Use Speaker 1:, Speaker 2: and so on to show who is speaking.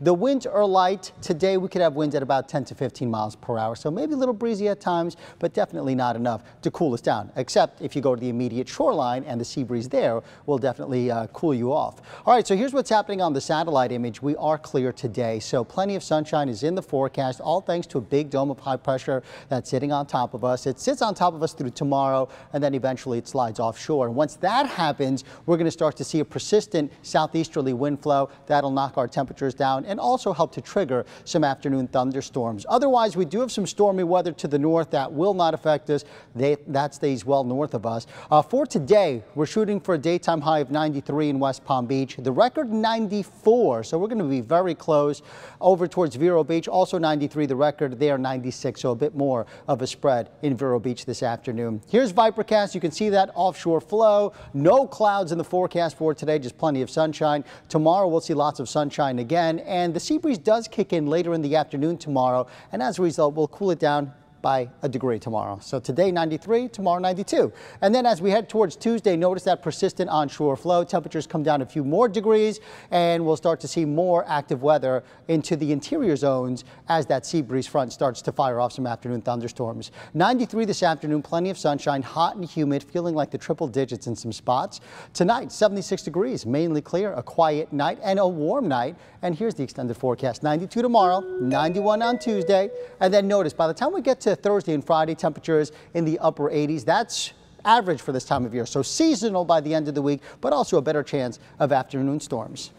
Speaker 1: The winds are light. Today we could have winds at about 10 to 15 miles per hour. So maybe a little breezy at times, but definitely not enough to cool us down, except if you go to the immediate shoreline and the sea breeze there will definitely cool you off. All right, so here's what's happening on the satellite image. We are clear today, so plenty of sunshine is in the forecast, all thanks to a big dome of high pressure that's sitting on top of us. It sits on top of us through tomorrow, and then eventually it slides offshore. And once that happens, we're going to start to see a persistent southeasterly wind flow that'll knock our temperatures down and also help to trigger some afternoon thunderstorms. Otherwise, we do have some stormy weather to the north that will not affect us. That stays well north of us. For today, we're shooting for a daytime high of 93 in West Palm Beach. The record 94, so we're going to be very close. Over towards Vero Beach, also 93. The record there 96, so a bit more of a spread in Vero Beach this afternoon. Here's Vipercast. You can see that offshore flow. No clouds in the forecast for today, just plenty of sunshine. Tomorrow we'll see lots of sunshine again, and the sea breeze does kick in later in the afternoon tomorrow, and as a result we'll cool it down by a degree tomorrow. So today 93, tomorrow 92. And then as we head towards Tuesday, notice that persistent onshore flow. Temperatures come down a few more degrees, and we'll start to see more active weather into the interior zones as that sea breeze front starts to fire off some afternoon thunderstorms. 93 this afternoon, plenty of sunshine, hot and humid, feeling like the triple digits in some spots. Tonight, 76 degrees, mainly clear, a quiet night and a warm night. And here's the extended forecast. 92 tomorrow, 91 on Tuesday. And then notice by the time we get to Thursday and Friday, temperatures in the upper 80s. That's average for this time of year, so seasonal by the end of the week, but also a better chance of afternoon storms.